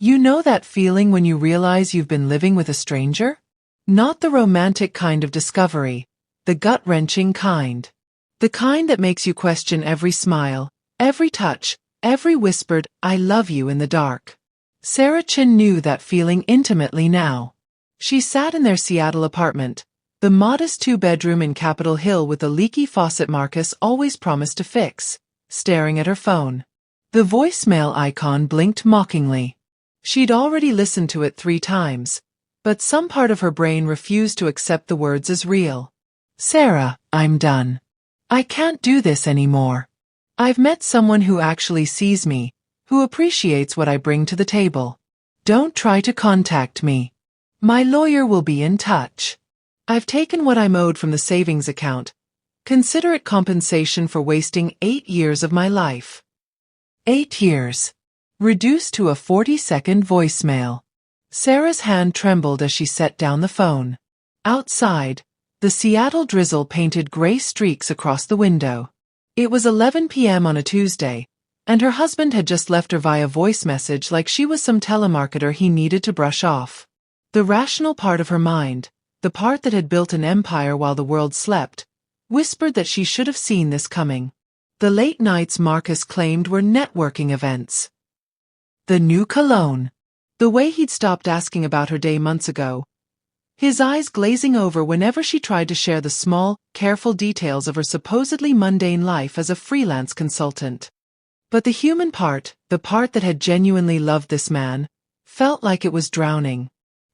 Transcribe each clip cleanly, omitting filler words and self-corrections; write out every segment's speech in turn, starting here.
You know that feeling when you realize you've been living with a stranger? Not the romantic kind of discovery, the gut-wrenching kind. The kind that makes you question every smile, every touch, every whispered, "I love you" in the dark. Sarah Chin knew that feeling intimately now. She sat in their Seattle apartment, the modest two-bedroom in Capitol Hill with the leaky faucet Marcus always promised to fix, staring at her phone. The voicemail icon blinked mockingly. She'd already listened to it 3 times, but some part of her brain refused to accept the words as real. "Sarah, I'm done. I can't do this anymore. I've met someone who actually sees me, who appreciates what I bring to the table. Don't try to contact me. My lawyer will be in touch. I've taken what I'm owed from the savings account. Consider it compensation for wasting 8 years of my life." 8 years. Reduced to a 40-second voicemail. Sarah's hand trembled as she set down the phone. Outside, the Seattle drizzle painted gray streaks across the window. It was 11 p.m. on a Tuesday, and her husband had just left her via voice message like she was some telemarketer he needed to brush off. The rational part of her mind, the part that had built an empire while the world slept, whispered that she should have seen this coming. The late nights Marcus claimed were networking events. The new cologne. The way he'd stopped asking about her day months ago. His eyes glazing over whenever she tried to share the small, careful details of her supposedly mundane life as a freelance consultant. But the human part, the part that had genuinely loved this man, felt like it was drowning.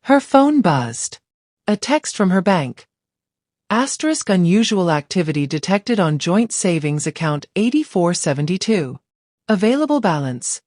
Her phone buzzed. A text from her bank. Asterisk unusual activity detected on joint savings account 8472. Available balance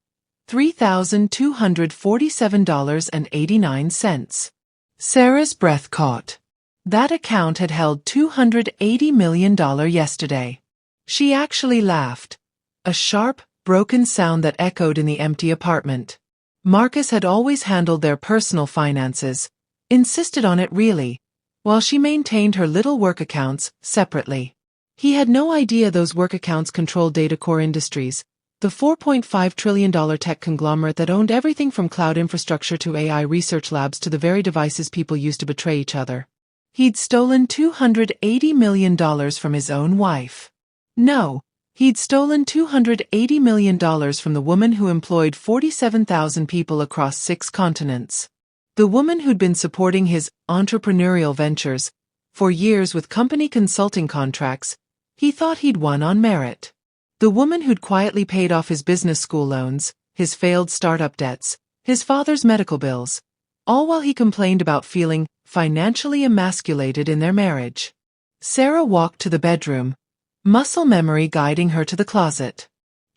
$3,247.89. Sarah's breath caught. That account had held $280 million yesterday. She actually laughed. A sharp, broken sound that echoed in the empty apartment. Marcus had always handled their personal finances, insisted on it really, while she maintained her little work accounts separately. He had no idea those work accounts controlled Datacore Industries, the $4.5 trillion tech conglomerate that owned everything from cloud infrastructure to AI research labs to the very devices people use to betray each other. He'd stolen $280 million from his own wife. No, he'd stolen $280 million from the woman who employed 47,000 people across 6 continents. The woman who'd been supporting his entrepreneurial ventures for years with company consulting contracts he thought he'd won on merit. The woman who'd quietly paid off his business school loans, his failed startup debts, his father's medical bills, all while he complained about feeling financially emasculated in their marriage. Sarah walked to the bedroom, muscle memory guiding her to the closet.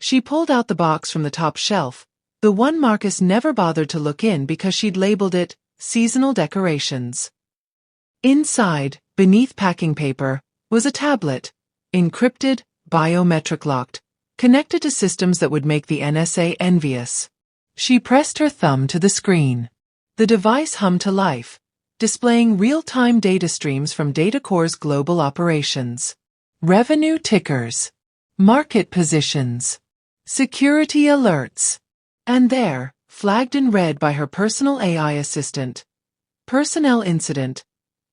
She pulled out the box from the top shelf, the one Marcus never bothered to look in because she'd labeled it seasonal decorations. Inside, beneath packing paper, was a tablet, encrypted, biometric locked, connected to systems that would make the NSA envious. She pressed her thumb to the screen. The device hummed to life, displaying real-time data streams from Datacore's global operations. Revenue tickers. Market positions. Security alerts. And there, flagged in red by her personal AI assistant. Personnel incident.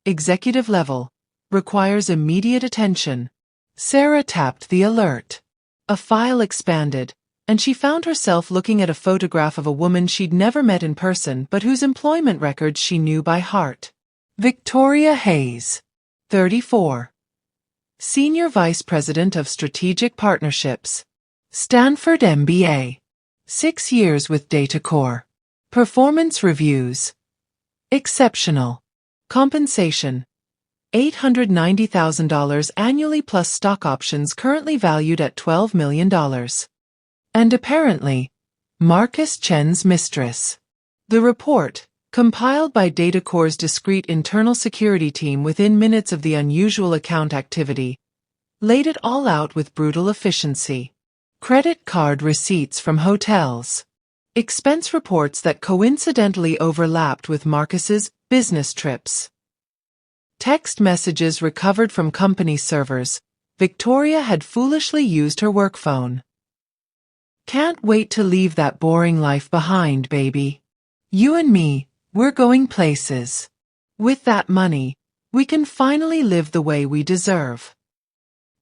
Executive level. Requires immediate attention. Sarah tapped the alert. A file expanded, and she found herself looking at a photograph of a woman she'd never met in person but whose employment records she knew by heart. Victoria Hayes, 34. Senior Vice President of Strategic Partnerships. Stanford MBA. 6 years with Datacore. Performance reviews. Exceptional. Compensation. $890,000 annually plus stock options currently valued at $12 million. And apparently, Marcus Chen's mistress. The report, compiled by Datacore's discreet internal security team within minutes of the unusual account activity, laid it all out with brutal efficiency. Credit card receipts from hotels. Expense reports that coincidentally overlapped with Marcus's business trips. Text messages recovered from company servers. Victoria had foolishly used her work phone. Can't wait to leave that boring life behind, baby. You and me, we're going places. With that money, we can finally live the way we deserve.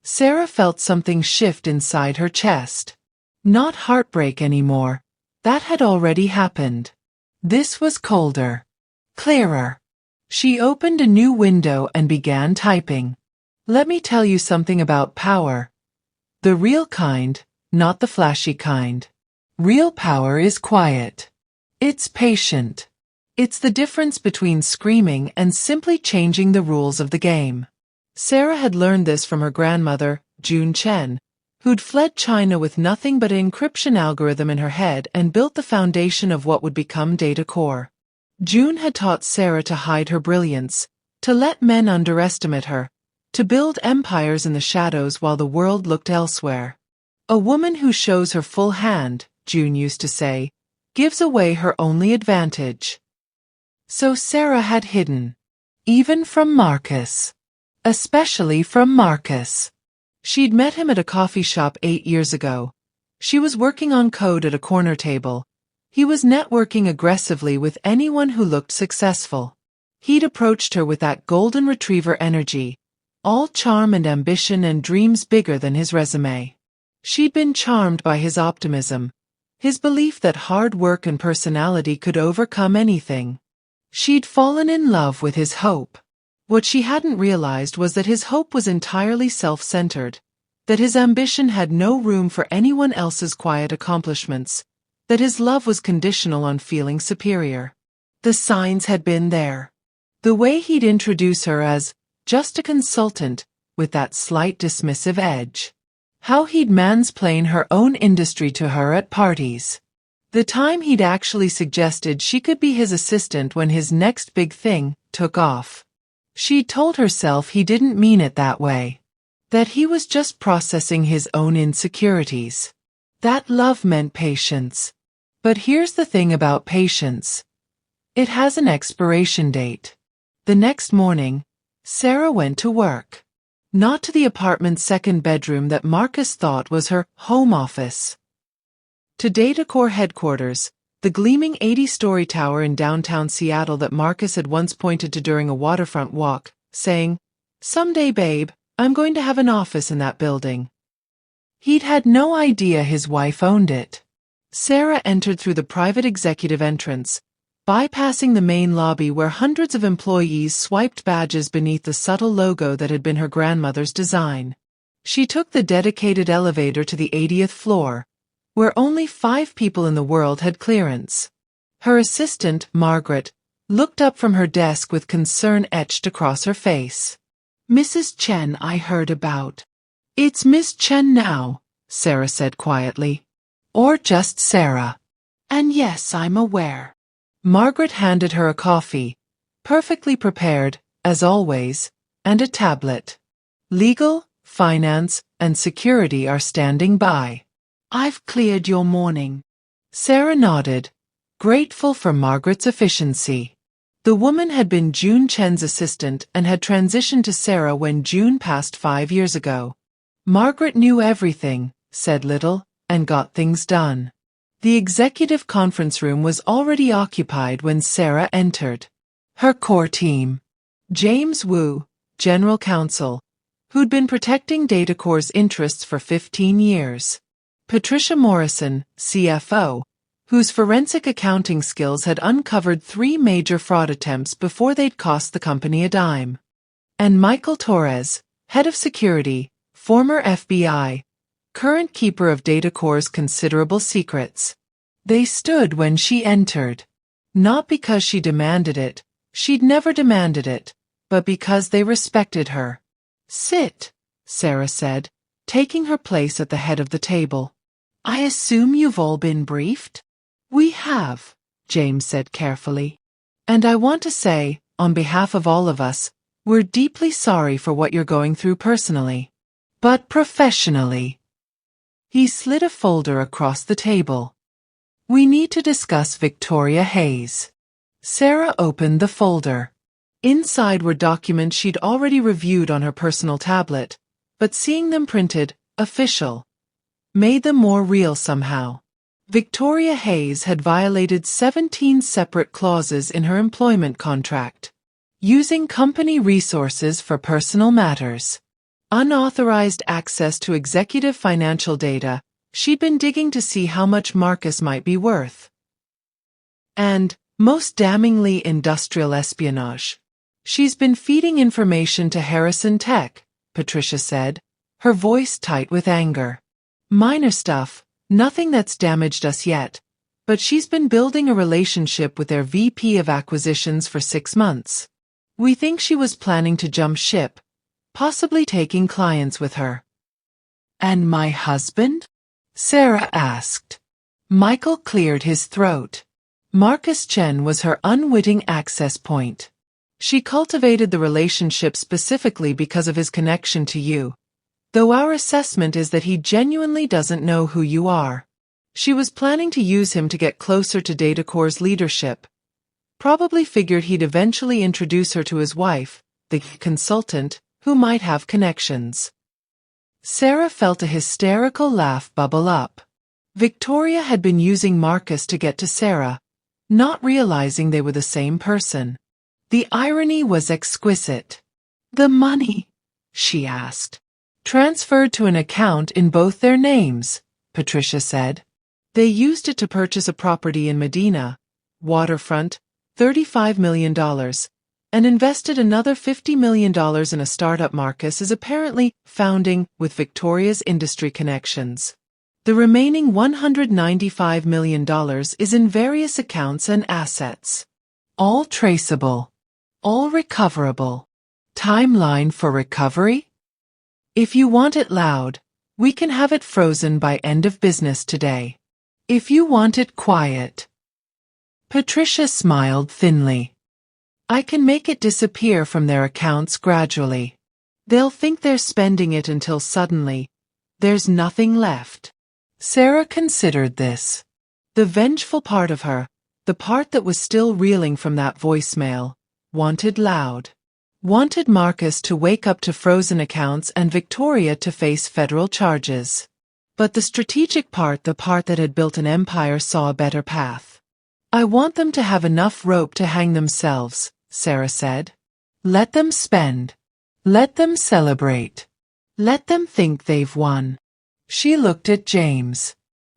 Sarah felt something shift inside her chest. Not heartbreak anymore. That had already happened. This was colder. Clearer. She opened a new window and began typing. Let me tell you something about power. The real kind, not the flashy kind. Real power is quiet. It's patient. It's the difference between screaming and simply changing the rules of the game. Sarah had learned this from her grandmother, June Chen, who'd fled China with nothing but an encryption algorithm in her head and built the foundation of what would become data core. June had taught Sarah to hide her brilliance, to let men underestimate her, to build empires in the shadows while the world looked elsewhere. A woman who shows her full hand, June used to say, gives away her only advantage. So Sarah had hidden. Even from Marcus. Especially from Marcus. She'd met him at a coffee shop 8 years ago. She was working on code at a corner table. He was networking aggressively with anyone who looked successful. He'd approached her with that golden retriever energy, all charm and ambition and dreams bigger than his resume. She'd been charmed by his optimism, his belief that hard work and personality could overcome anything. She'd fallen in love with his hope. What she hadn't realized was that his hope was entirely self-centered, that his ambition had no room for anyone else's quiet accomplishments, that his love was conditional on feeling superior. The signs had been there. The way he'd introduce her as just a consultant, with that slight dismissive edge. How he'd mansplain her own industry to her at parties. The time he'd actually suggested she could be his assistant when his next big thing took off. She'd told herself he didn't mean it that way. That he was just processing his own insecurities. That love meant patience. But here's the thing about patience. It has an expiration date. The next morning, Sarah went to work. Not to the apartment's second bedroom that Marcus thought was her home office. To Datacore headquarters, the gleaming 80-story tower in downtown Seattle that Marcus had once pointed to during a waterfront walk, saying, "Someday, babe, I'm going to have an office in that building." He'd had no idea his wife owned it. Sarah entered through the private executive entrance, bypassing the main lobby where hundreds of employees swiped badges beneath the subtle logo that had been her grandmother's design. She took the dedicated elevator to the 80th floor, where only 5 people in the world had clearance. Her assistant, Margaret, looked up from her desk with concern etched across her face. "Mrs. Chen I heard about." "It's Miss Chen now," Sarah said quietly. "Or just Sarah." "And yes, I'm aware." Margaret handed her a coffee, perfectly prepared, as always, and a tablet. "Legal, finance, and security are standing by. I've cleared your morning." Sarah nodded, grateful for Margaret's efficiency. The woman had been June Chen's assistant and had transitioned to Sarah when June passed 5 years ago. Margaret knew everything, said little, and got things done. The executive conference room was already occupied when Sarah entered. Her core team. James Wu, General Counsel, who'd been protecting Datacore's interests for 15 years. Patricia Morrison, CFO, whose forensic accounting skills had uncovered 3 major fraud attempts before they'd cost the company a dime. And Michael Torres, Head of Security, former FBI, current keeper of Datacore's considerable secrets. They stood when she entered. Not because she demanded it, she'd never demanded it, but because they respected her. "Sit," Sarah said, taking her place at the head of the table. "I assume you've all been briefed?" "We have," James said carefully. "And I want to say, on behalf of all of us, we're deeply sorry for what you're going through personally. But professionally." He slid a folder across the table. "We need to discuss Victoria Hayes." Sarah opened the folder. Inside were documents she'd already reviewed on her personal tablet, but seeing them printed, official, made them more real somehow. Victoria Hayes had violated 17 separate clauses in her employment contract. Using company resources for personal matters. Unauthorized access to executive financial data. She'd been digging to see how much Marcus might be worth. And, most damningly, industrial espionage. She's been feeding information to Harrison Tech, Patricia said, her voice tight with anger. Minor stuff, nothing that's damaged us yet, but she's been building a relationship with their VP of acquisitions for 6 months. We think she was planning to jump ship, possibly taking clients with her. And my husband? Sarah asked. Michael cleared his throat. Marcus Chen was her unwitting access point. She cultivated the relationship specifically because of his connection to you, though our assessment is that he genuinely doesn't know who you are. She was planning to use him to get closer to Datacorp's leadership. Probably figured he'd eventually introduce her to his wife, the consultant, who might have connections. Sarah felt a hysterical laugh bubble up. Victoria had been using Marcus to get to Sarah, not realizing they were the same person. The irony was exquisite. The money, she asked. Transferred to an account in both their names, Patricia said. They used it to purchase a property in Medina, waterfront, $35 million, and invested another $50 million in a startup Marcus is apparently founding with Victoria's industry connections. The remaining $195 million is in various accounts and assets. All traceable. All recoverable. Timeline for recovery? If you want it loud, we can have it frozen by end of business today. If you want it quiet. Patricia smiled thinly. I can make it disappear from their accounts gradually. They'll think they're spending it until suddenly, there's nothing left. Sarah considered this. The vengeful part of her, the part that was still reeling from that voicemail, wanted loud. Wanted Marcus to wake up to frozen accounts and Victoria to face federal charges. But the strategic part, the part that had built an empire, saw a better path. I want them to have enough rope to hang themselves, Sarah said. Let them spend. Let them celebrate. Let them think they've won. She looked at James.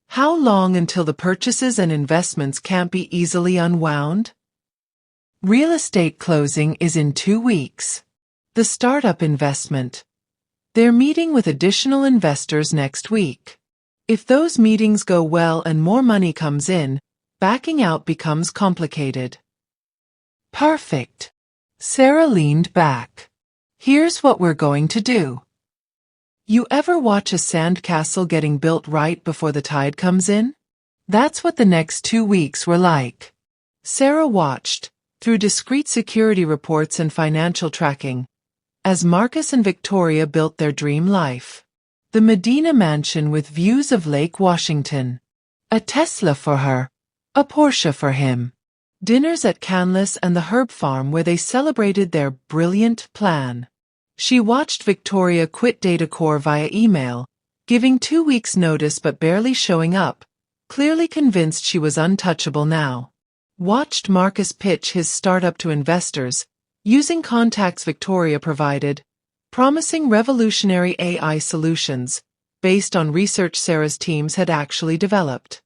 How long until the purchases and investments can't be easily unwound? Real estate closing is in 2 weeks. The startup investment. They're meeting with additional investors next week. If those meetings go well and more money comes in, backing out becomes complicated. Perfect. Sarah leaned back. Here's what we're going to do. You ever watch a sandcastle getting built right before the tide comes in? That's what the next 2 weeks were like. Sarah watched, through discreet security reports and financial tracking, as Marcus and Victoria built their dream life. The Medina mansion with views of Lake Washington. A Tesla for her. A Porsche for him. Dinners at Canlis and the Herb Farm where they celebrated their brilliant plan. She watched Victoria quit Datacorp via email, giving 2 weeks' notice but barely showing up, clearly convinced she was untouchable now. Watched Marcus pitch his startup to investors, using contacts Victoria provided, promising revolutionary AI solutions, based on research Sarah's teams had actually developed.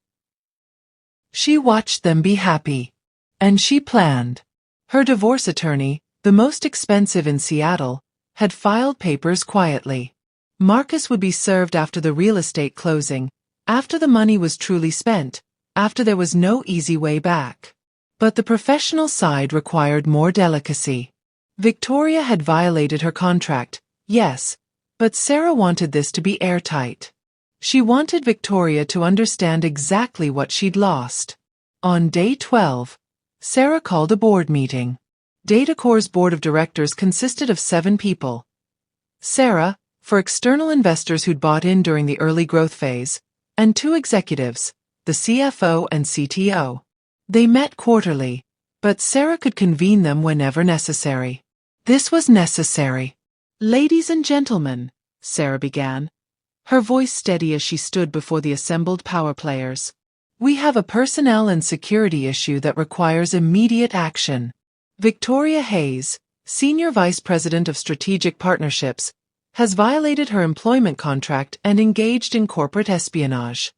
She watched them be happy. And she planned. Her divorce attorney, the most expensive in Seattle, had filed papers quietly. Marcus would be served after the real estate closing, after the money was truly spent, after there was no easy way back. But the professional side required more delicacy. Victoria had violated her contract, yes, but Sarah wanted this to be airtight. She wanted Victoria to understand exactly what she'd lost. On day 12, Sarah called a board meeting. Datacorp's board of directors consisted of 7 people. Sarah, for external investors who'd bought in during the early growth phase, and 2 executives, the CFO and CTO. They met quarterly, but Sarah could convene them whenever necessary. This was necessary. Ladies and gentlemen, Sarah began, her voice steady as she stood before the assembled power players. We have a personnel and security issue that requires immediate action. Victoria Hayes, Senior Vice President of Strategic Partnerships, has violated her employment contract and engaged in corporate espionage.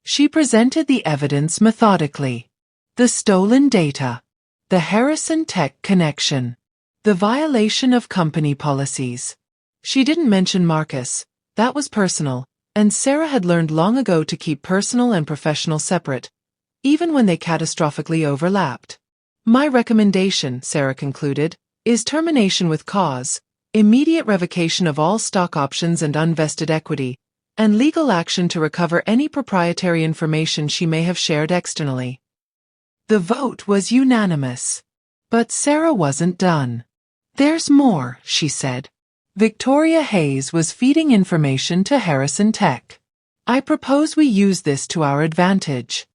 She presented the evidence methodically. The stolen data. The Harrison Tech connection. The violation of company policies. She didn't mention Marcus. That was personal, and Sarah had learned long ago to keep personal and professional separate, even when they catastrophically overlapped. My recommendation, Sarah concluded, is termination with cause, immediate revocation of all stock options and unvested equity, and legal action to recover any proprietary information she may have shared externally. The vote was unanimous. But Sarah wasn't done. There's more, she said. Victoria Hayes was feeding information to Harrison Tech. I propose we use this to our advantage.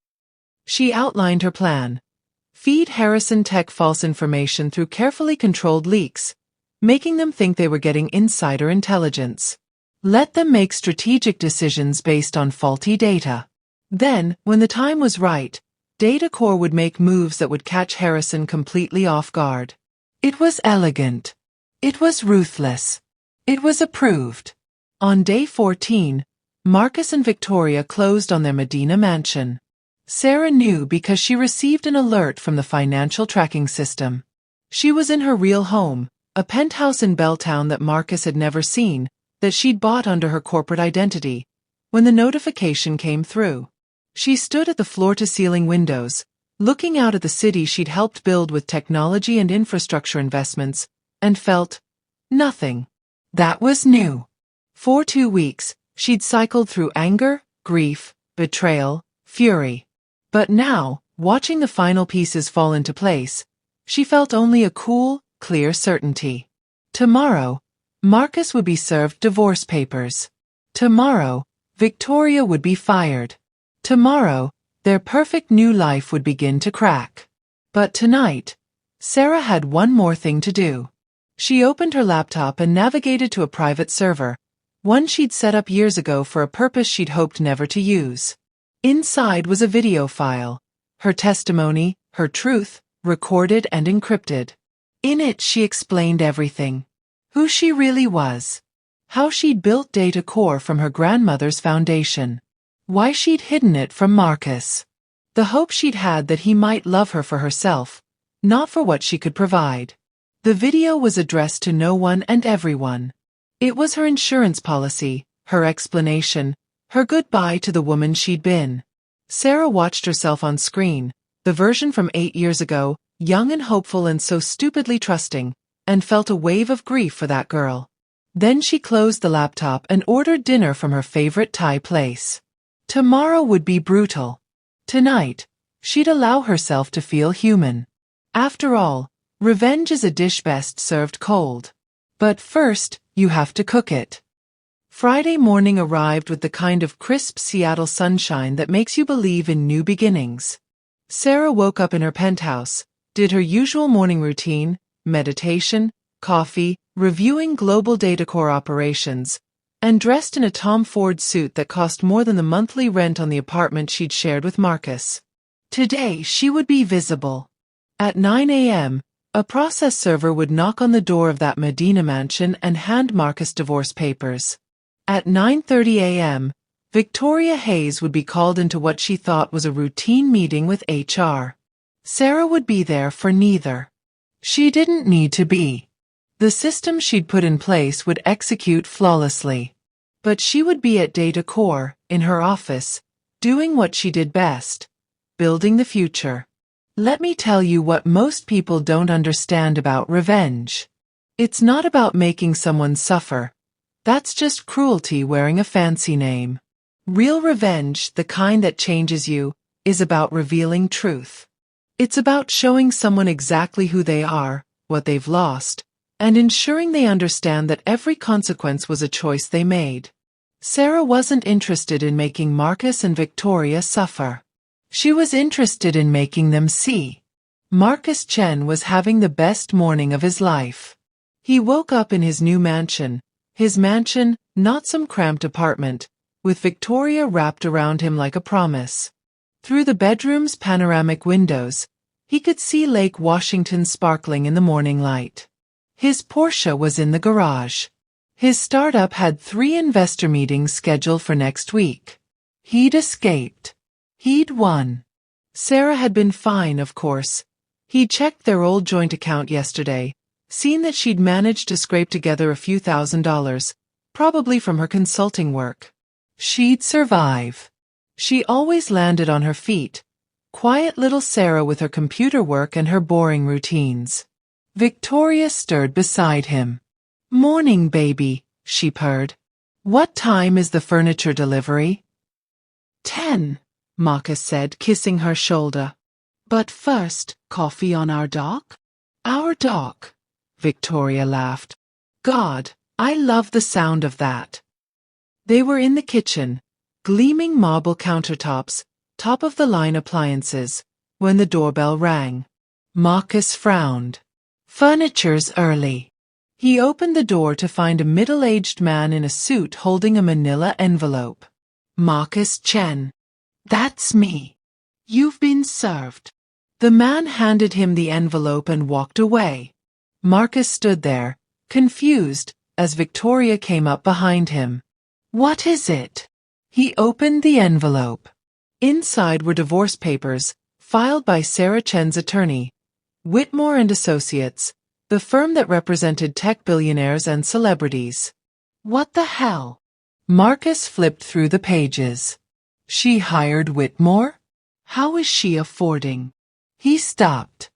She outlined her plan. Feed Harrison Tech false information through carefully controlled leaks, making them think they were getting insider intelligence. Let them make strategic decisions based on faulty data. Then, when the time was right, Data Corps would make moves that would catch Harrison completely off guard. It was elegant. It was ruthless. It was approved. On day 14, Marcus and Victoria closed on their Medina mansion. Sarah knew because she received an alert from the financial tracking system. She was in her real home, a penthouse in Belltown that Marcus had never seen, that she'd bought under her corporate identity, when the notification came through. She stood at the floor-to-ceiling windows, looking out at the city she'd helped build with technology and infrastructure investments, and felt nothing. That was new. For 2 weeks, she'd cycled through anger, grief, betrayal, fury. But now, watching the final pieces fall into place, she felt only a cool, clear certainty. Tomorrow, Marcus would be served divorce papers. Tomorrow, Victoria would be fired. Tomorrow, their perfect new life would begin to crack. But tonight, Sarah had one more thing to do. She opened her laptop and navigated to a private server, one she'd set up years ago for a purpose she'd hoped never to use. Inside was a video file, her testimony, her truth, recorded and encrypted. In it she explained everything. Who she really was. How she'd built Data Corps from her grandmother's foundation. Why she'd hidden it from Marcus. The hope she'd had that he might love her for herself, not for what she could provide. The video was addressed to no one and everyone. It was her insurance policy, her explanation, her goodbye to the woman she'd been. Sarah watched herself on screen, the version from 8 years ago, young and hopeful and so stupidly trusting, and felt a wave of grief for that girl. Then she closed the laptop and ordered dinner from her favorite Thai place. Tomorrow would be brutal. Tonight, she'd allow herself to feel human. After all, revenge is a dish best served cold. But first, you have to cook it. Friday morning arrived with the kind of crisp Seattle sunshine that makes you believe in new beginnings. Sarah woke up in her penthouse, did her usual morning routine, meditation, coffee, reviewing global Data Corps operations, and dressed in a Tom Ford suit that cost more than the monthly rent on the apartment she'd shared with Marcus. Today she would be visible. At 9 a.m., a process server would knock on the door of that Medina mansion and hand Marcus divorce papers. At 9:30 a.m., Victoria Hayes would be called into what she thought was a routine meeting with HR. Sarah would be there for neither. She didn't need to be. The system she'd put in place would execute flawlessly. But she would be at Data Corps, in her office, doing what she did best, building the future. Let me tell you what most people don't understand about revenge. It's not about making someone suffer. That's just cruelty wearing a fancy name. Real revenge, the kind that changes you, is about revealing truth. It's about showing someone exactly who they are, what they've lost, and ensuring they understand that every consequence was a choice they made. Sarah wasn't interested in making Marcus and Victoria suffer. She was interested in making them see. Marcus Chen was having the best morning of his life. He woke up in his new mansion, not some cramped apartment, with Victoria wrapped around him like a promise. Through the bedroom's panoramic windows, he could see Lake Washington sparkling in the morning light. His Porsche was in the garage. His startup had 3 investor meetings scheduled for next week. He'd escaped. He'd won. Sarah had been fine, of course. He'd checked their old joint account yesterday, seen that she'd managed to scrape together a few $1,000s, probably from her consulting work. She'd survive. She always landed on her feet, quiet little Sarah with her computer work and her boring routines. Victoria stirred beside him. "Morning, baby," she purred. "What time is the furniture delivery?" 10, Marcus said, kissing her shoulder. "But first, coffee on our dock?" "Our dock," Victoria laughed. "God, I love the sound of that." They were in the kitchen, gleaming marble countertops, top-of-the-line appliances, when the doorbell rang. Marcus frowned. "Furniture's early." He opened the door to find a middle-aged man in a suit holding a manila envelope. "Marcus Chen." "That's me. You've been served." The man handed him the envelope and walked away. Marcus stood there, confused, as Victoria came up behind him. "What is it?" He opened the envelope. Inside were divorce papers, filed by Sarah Chen's attorney, Whitmore and Associates, the firm that represented tech billionaires and celebrities. "What the hell?" Marcus flipped through the pages. "She hired Whitmore? How is she affording?" He stopped.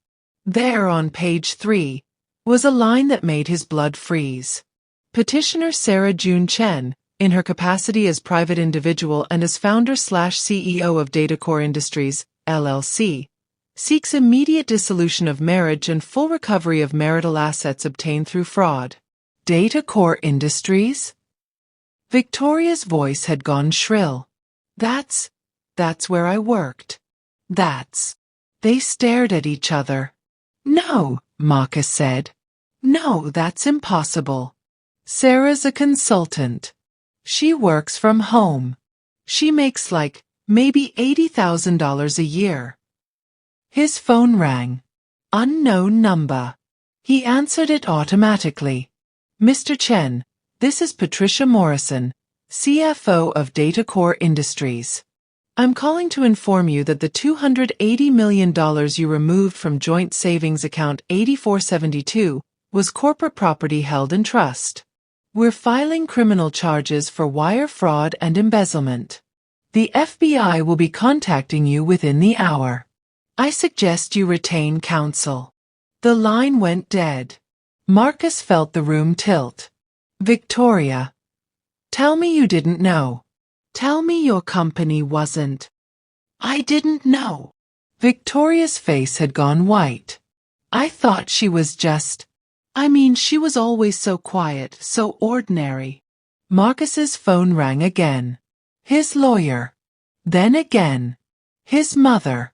There on page 3 was a line that made his blood freeze. Petitioner Sarah June Chen, in her capacity as private individual and as founder/CEO of Datacore Industries, LLC, seeks immediate dissolution of marriage and full recovery of marital assets obtained through fraud. Datacore Industries? Victoria's voice had gone shrill. That's where I worked. They stared at each other. "No," Marcus said. "No, that's impossible. Sarah's a consultant. She works from home. She makes maybe $80,000 a year." His phone rang. Unknown number. He answered it automatically. "Mr. Chen, this is Patricia Morrison, CFO of Datacore Industries. I'm calling to inform you that the $280 million you removed from joint savings account 8472 was corporate property held in trust. We're filing criminal charges for wire fraud and embezzlement. The FBI will be contacting you within the hour. I suggest you retain counsel." The line went dead. Marcus felt the room tilt. "Victoria, tell me you didn't know. Tell me your company wasn't." "I didn't know." Victoria's face had gone white. "I thought she was she was always so quiet, so ordinary." Marcus's phone rang again. His lawyer. Then again. His mother.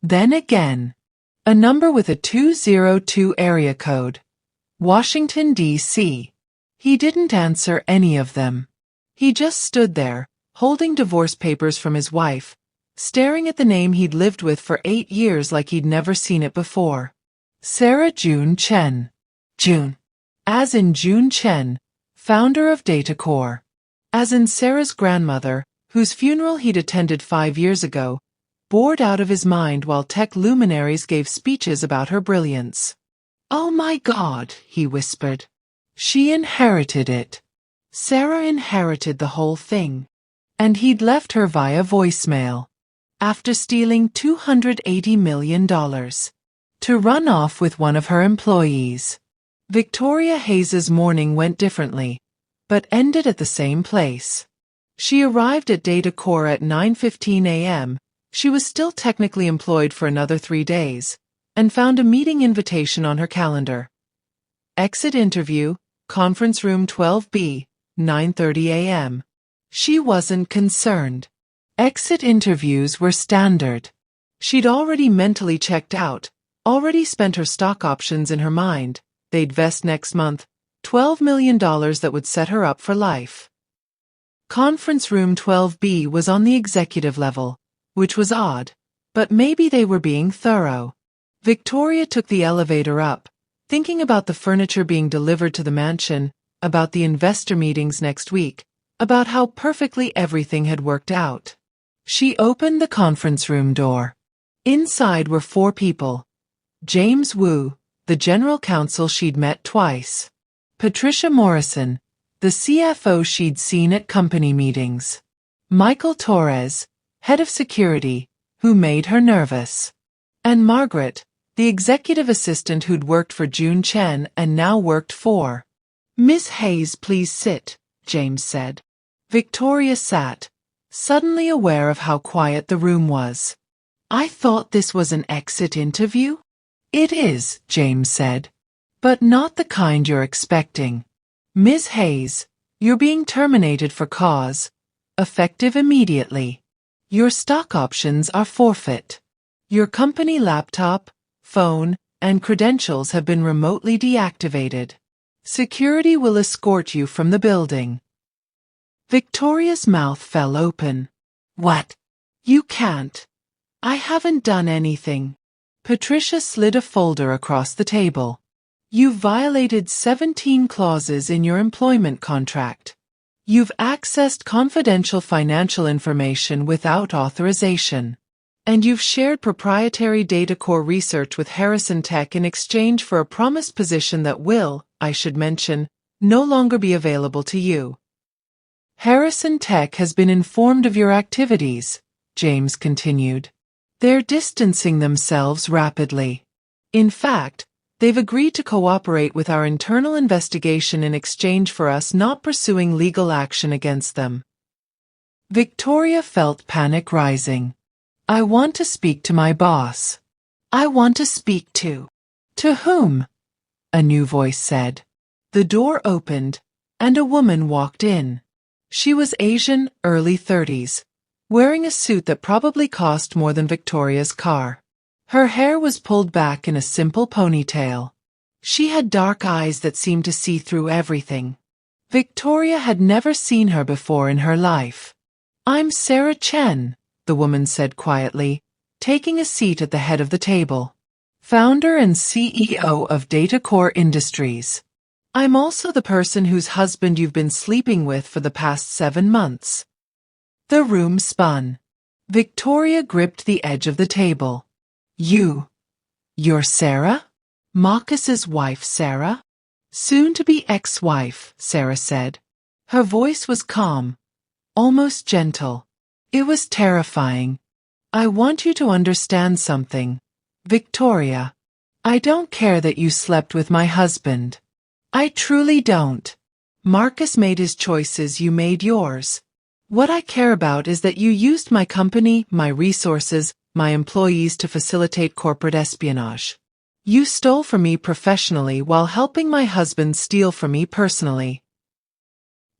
Then again. A number with a 202 area code. Washington, D.C. He didn't answer any of them. He just stood there, holding divorce papers from his wife, staring at the name he'd lived with for 8 years like he'd never seen it before. Sarah June Chen. June. As in June Chen, founder of Datacore. As in Sarah's grandmother, whose funeral he'd attended 5 years ago, bored out of his mind while tech luminaries gave speeches about her brilliance. "Oh my God," he whispered. She inherited it. Sarah inherited the whole thing. And he'd left her via voicemail. After stealing $280 million. To run off with one of her employees. Victoria Hayes's morning went differently, but ended at the same place. She arrived at Datacore at 9:15 a.m., she was still technically employed for another 3 days, and found a meeting invitation on her calendar. Exit interview, conference room 12B, 9:30 a.m. She wasn't concerned. Exit interviews were standard. She'd already mentally checked out, already spent her stock options in her mind. They'd vest next month, $12 million that would set her up for life. Conference room 12B was on the executive level, which was odd, but maybe they were being thorough. Victoria took the elevator up, thinking about the furniture being delivered to the mansion, about the investor meetings next week, about how perfectly everything had worked out. She opened the conference room door. Inside were 4 people. James Wu, the general counsel she'd met twice. Patricia Morrison, the CFO she'd seen at company meetings. Michael Torres, head of security, who made her nervous. And Margaret, the executive assistant who'd worked for June Chen and now worked for. "Miss Hayes, please sit," James said. Victoria sat, suddenly aware of how quiet the room was. "I thought this was an exit interview?" "It is," James said. "But not the kind you're expecting. Ms. Hayes, you're being terminated for cause, effective immediately. Your stock options are forfeit. Your company laptop, phone, and credentials have been remotely deactivated. Security will escort you from the building." Victoria's mouth fell open. "What? You can't. I haven't done anything." Patricia slid a folder across the table. "You've violated 17 clauses in your employment contract. You've accessed confidential financial information without authorization. And you've shared proprietary data core research with Harrison Tech in exchange for a promised position that will, I should mention, no longer be available to you. Harrison Tech has been informed of your activities," James continued. "They're distancing themselves rapidly. In fact, they've agreed to cooperate with our internal investigation in exchange for us not pursuing legal action against them." Victoria felt panic rising. "I want to speak to my boss." "I want to speak to." "To whom?" a new voice said. The door opened, and a woman walked in. She was Asian, early 30s, wearing a suit that probably cost more than Victoria's car. Her hair was pulled back in a simple ponytail. She had dark eyes that seemed to see through everything. Victoria had never seen her before in her life. "I'm Sarah Chen," the woman said quietly, taking a seat at the head of the table. "Founder and CEO of Data Core Industries. I'm also the person whose husband you've been sleeping with for the past 7 months." The room spun. Victoria gripped the edge of the table. You're Sarah? Marcus's wife, Sarah?" "Soon-to-be ex-wife," Sarah said. Her voice was calm, almost gentle. It was terrifying. "I want you to understand something, Victoria. I don't care that you slept with my husband. I truly don't. Marcus made his choices, you made yours. What I care about is that you used my company, my resources, my employees to facilitate corporate espionage. You stole from me professionally while helping my husband steal from me personally."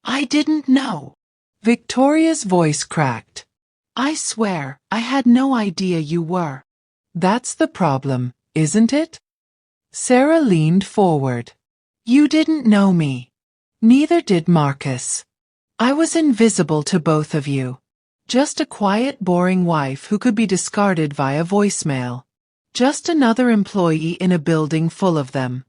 "I didn't know." Victoria's voice cracked. "I swear, I had no idea you were." "That's the problem, isn't it?" Sarah leaned forward. "You didn't know me. Neither did Marcus. I was invisible to both of you. Just a quiet, boring wife who could be discarded via voicemail. Just another employee in a building full of them."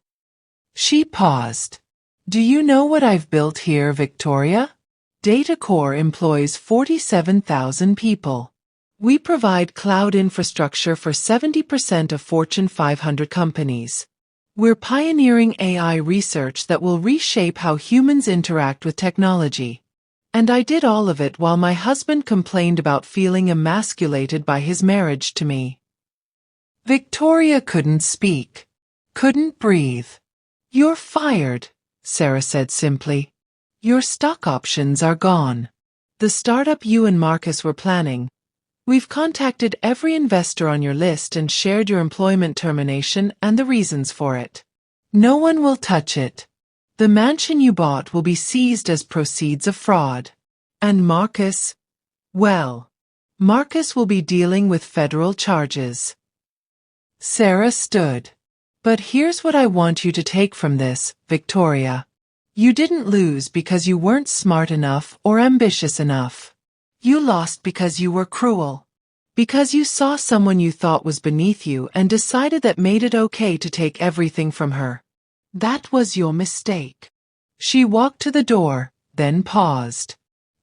She paused. "Do you know what I've built here, Victoria? Data Core employs 47,000 people. We provide cloud infrastructure for 70% of Fortune 500 companies. We're pioneering AI research that will reshape how humans interact with technology. And I did all of it while my husband complained about feeling emasculated by his marriage to me." Victoria couldn't speak, couldn't breathe. "You're fired," Sarah said simply. "Your stock options are gone. The startup you and Marcus were planning. We've contacted every investor on your list and shared your employment termination and the reasons for it. No one will touch it. The mansion you bought will be seized as proceeds of fraud. And Marcus? Well, Marcus will be dealing with federal charges." Sarah stood. "But here's what I want you to take from this, Victoria. You didn't lose because you weren't smart enough or ambitious enough. You lost because you were cruel. Because you saw someone you thought was beneath you and decided that made it okay to take everything from her. That was your mistake. She walked to the door, then paused.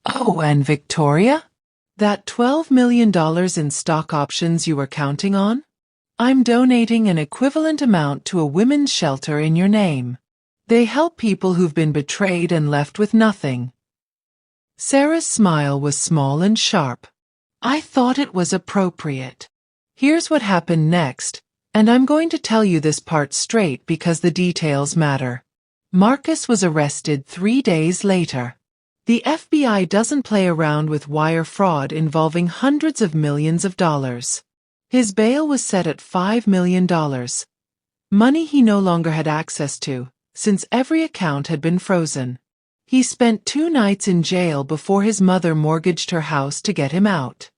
Oh, and Victoria? That $12 million in stock options you were counting on? I'm donating an equivalent amount to a women's shelter in your name. They help people who've been betrayed and left with nothing. Sarah's smile was small and sharp. I thought it was appropriate. Here's what happened next, and I'm going to tell you this part straight because the details matter. Marcus was arrested 3 days later. The FBI doesn't play around with wire fraud involving hundreds of millions of dollars. His bail was set at $5 million. Money he no longer had access to, since every account had been frozen. He spent 2 nights in jail before his mother mortgaged her house to get him out.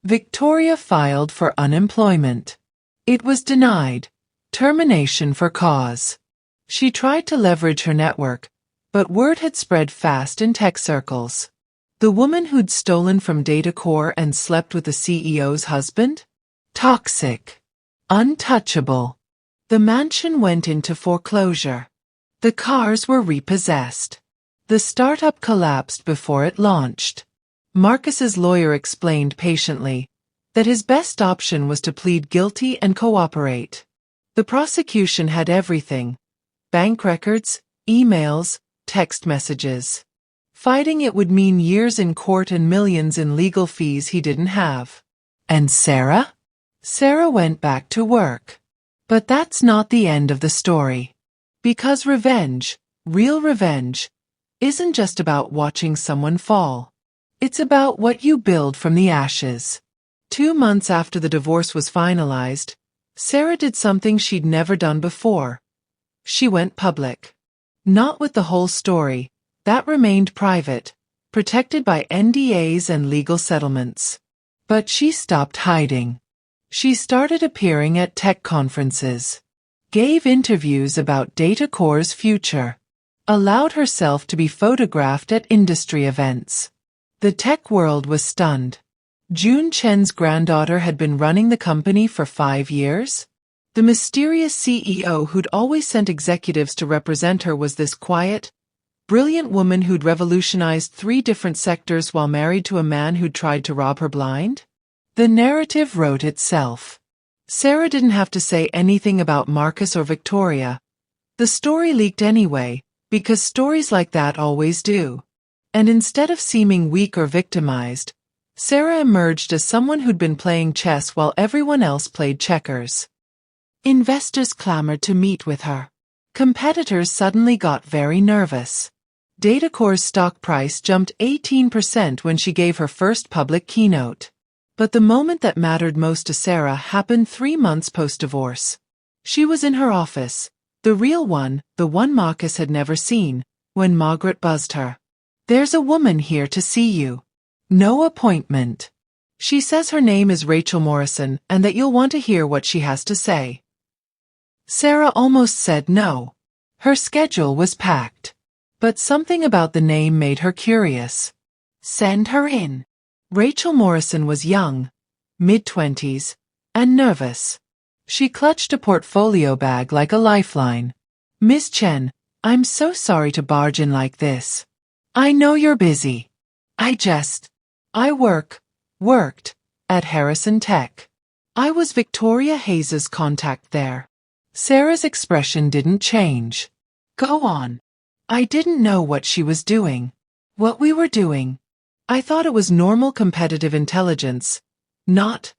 Victoria filed for unemployment. It was denied. Termination for cause. She tried to leverage her network, but word had spread fast in tech circles. The woman who'd stolen from DataCore and slept with the CEO's husband? Toxic. Untouchable. The mansion went into foreclosure. The cars were repossessed. The startup collapsed before it launched. Marcus's lawyer explained patiently that his best option was to plead guilty and cooperate. The prosecution had everything: bank records, emails, text messages. Fighting it would mean years in court and millions in legal fees he didn't have. And Sarah? Sarah went back to work. But that's not the end of the story. Because revenge, real revenge, isn't just about watching someone fall. It's about what you build from the ashes. 2 months after the divorce was finalized, Sarah did something she'd never done before. She went public. Not with the whole story. That remained private, protected by NDAs and legal settlements. But she stopped hiding. She started appearing at tech conferences, gave interviews about DataCore's future, allowed herself to be photographed at industry events. The tech world was stunned. June Chen's granddaughter had been running the company for 5 years. The mysterious CEO who'd always sent executives to represent her was this quiet, brilliant woman who'd revolutionized 3 different sectors while married to a man who'd tried to rob her blind. The narrative wrote itself. Sarah didn't have to say anything about Marcus or Victoria. The story leaked anyway, because stories like that always do. And instead of seeming weak or victimized, Sarah emerged as someone who'd been playing chess while everyone else played checkers. Investors clamored to meet with her. Competitors suddenly got very nervous. DataCore's stock price jumped 18% when she gave her first public keynote. But the moment that mattered most to Sarah happened 3 months post-divorce. She was in her office, the real one, the one Marcus had never seen, when Margaret buzzed her. There's a woman here to see you. No appointment. She says her name is Rachel Morrison and that you'll want to hear what she has to say. Sarah almost said no. Her schedule was packed. But something about the name made her curious. Send her in. Rachel Morrison was young, mid-20s, and nervous. She clutched a portfolio bag like a lifeline. Miss Chen, I'm so sorry to barge in like this. I know you're busy. I worked, at Harrison Tech. I was Victoria Hayes's contact there. Sarah's expression didn't change. Go on. I didn't know what she was doing. What we were doing. I thought it was normal competitive intelligence. Not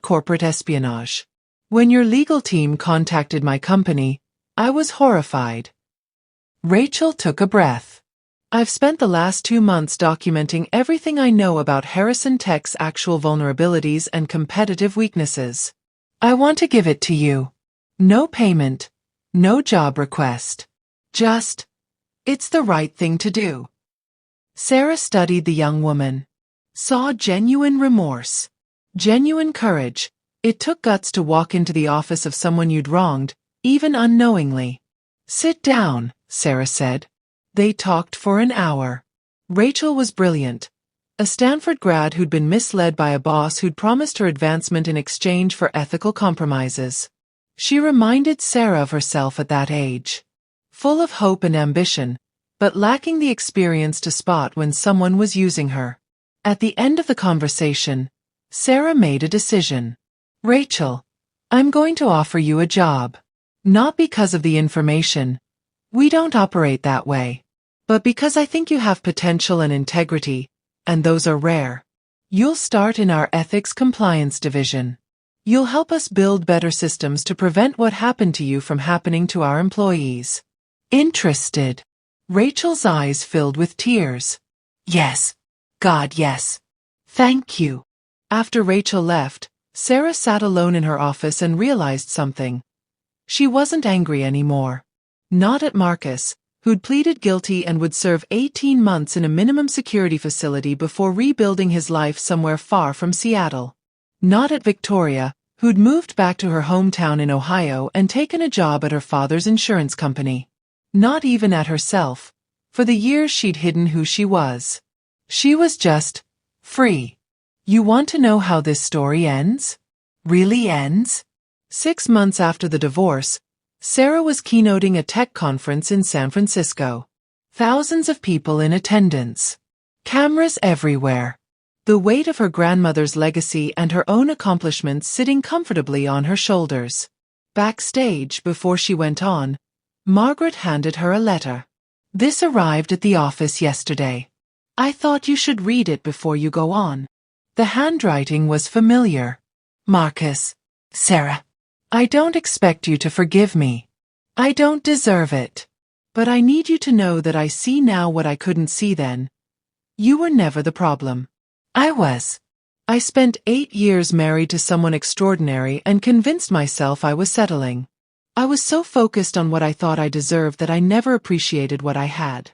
corporate espionage. When your legal team contacted my company, I was horrified. Rachel took a breath. I've spent the last 2 months documenting everything I know about Harrison Tech's actual vulnerabilities and competitive weaknesses. I want to give it to you. No payment, no job request. Just, it's the right thing to do. Sarah studied the young woman. Saw genuine remorse. Genuine courage. It took guts to walk into the office of someone you'd wronged, even unknowingly. Sit down, Sarah said. They talked for an hour. Rachel was brilliant, A Stanford grad who'd been misled by a boss who'd promised her advancement in exchange for ethical compromises. She reminded Sarah of herself at that age. Full of hope and ambition, but lacking the experience to spot when someone was using her. At the end of the conversation, Sarah made a decision. Rachel, I'm going to offer you a job. Not because of the information. We don't operate that way. But because I think you have potential and integrity, and those are rare. You'll start in our ethics compliance division. You'll help us build better systems to prevent what happened to you from happening to our employees. Interested? Rachel's eyes filled with tears. Yes. God, yes. Thank you. After Rachel left, Sarah sat alone in her office and realized something. She wasn't angry anymore. Not at Marcus, who'd pleaded guilty and would serve 18 months in a minimum security facility before rebuilding his life somewhere far from Seattle. Not at Victoria, who'd moved back to her hometown in Ohio and taken a job at her father's insurance company. Not even at herself, for the years she'd hidden who she was. She was just free. You want to know how this story ends? Really ends? 6 months after the divorce, Sarah was keynoting a tech conference in San Francisco. Thousands of people in attendance. Cameras everywhere. The weight of her grandmother's legacy and her own accomplishments sitting comfortably on her shoulders. Backstage, before she went on, Margaret handed her a letter. This arrived at the office yesterday. I thought you should read it before you go on. The handwriting was familiar. Marcus. Sarah. I don't expect you to forgive me. I don't deserve it. But I need you to know that I see now what I couldn't see then. You were never the problem. I was. I spent 8 years married to someone extraordinary and convinced myself I was settling. I was so focused on what I thought I deserved that I never appreciated what I had.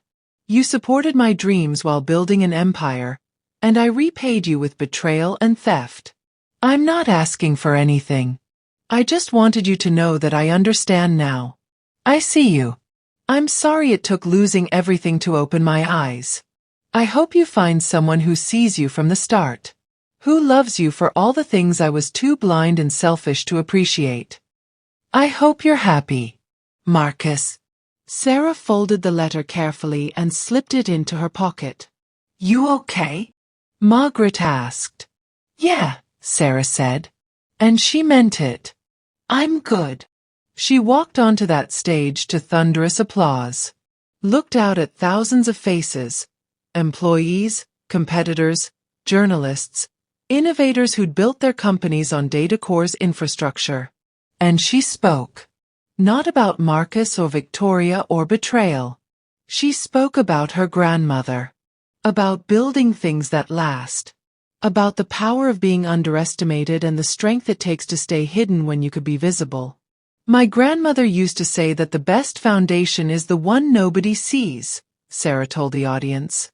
You supported my dreams while building an empire, and I repaid you with betrayal and theft. I'm not asking for anything. I just wanted you to know that I understand now. I see you. I'm sorry it took losing everything to open my eyes. I hope you find someone who sees you from the start. Who loves you for all the things I was too blind and selfish to appreciate. I hope you're happy. Marcus. Sarah folded the letter carefully and slipped it into her pocket. You okay? Margaret asked. Yeah, Sarah said. And she meant it. I'm good. She walked onto that stage to thunderous applause. Looked out at thousands of faces. Employees, competitors, journalists, innovators who'd built their companies on datacore's infrastructure. And she spoke. Not about Marcus or Victoria or betrayal. She spoke about her grandmother. About building things that last. About the power of being underestimated and the strength it takes to stay hidden when you could be visible. My grandmother used to say that the best foundation is the one nobody sees, Sarah told the audience.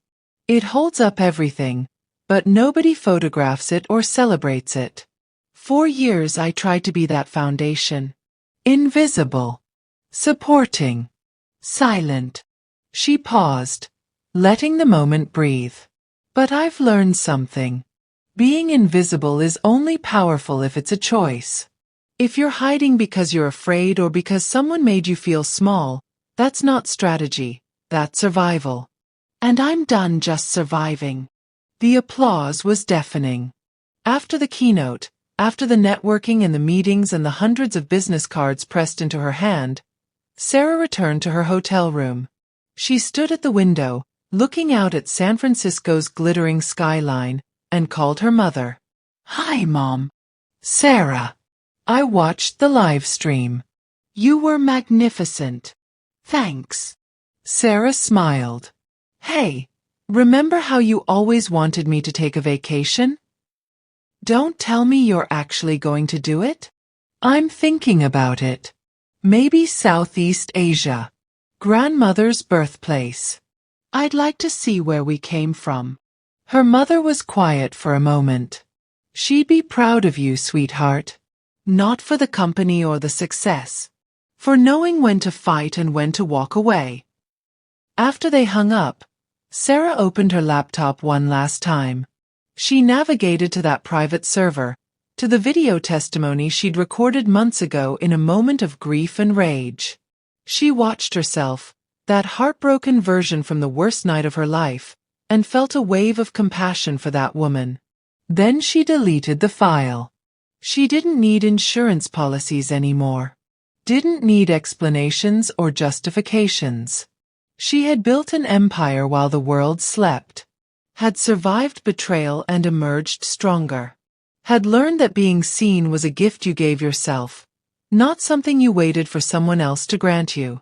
It holds up everything, but nobody photographs it or celebrates it. For years I tried to be that foundation. Invisible. Supporting. Silent. She paused, letting the moment breathe. But I've learned something. Being invisible is only powerful if it's a choice. If you're hiding because you're afraid or because someone made you feel small, that's not strategy, that's survival. And I'm done just surviving. The applause was deafening. After the keynote, after the networking and the meetings and the hundreds of business cards pressed into her hand, Sarah returned to her hotel room. She stood at the window, looking out at San Francisco's glittering skyline, and called her mother. Hi, Mom. Sarah. I watched the live stream. You were magnificent. Thanks. Sarah smiled. Hey, remember how you always wanted me to take a vacation? Don't tell me you're actually going to do it? I'm thinking about it. Maybe Southeast Asia. Grandmother's birthplace. I'd like to see where we came from. Her mother was quiet for a moment. She'd be proud of you, sweetheart. Not for the company or the success. For knowing when to fight and when to walk away. After they hung up, Sarah opened her laptop one last time. She navigated to that private server, to the video testimony she'd recorded months ago in a moment of grief and rage. She watched herself, that heartbroken version from the worst night of her life, and felt a wave of compassion for that woman. Then she deleted the file. She didn't need insurance policies anymore. Didn't need explanations or justifications. She had built an empire while the world slept. Had survived betrayal and emerged stronger. Had learned that being seen was a gift you gave yourself, not something you waited for someone else to grant you.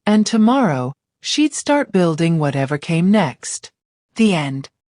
And tomorrow, she'd start building whatever came next. The end.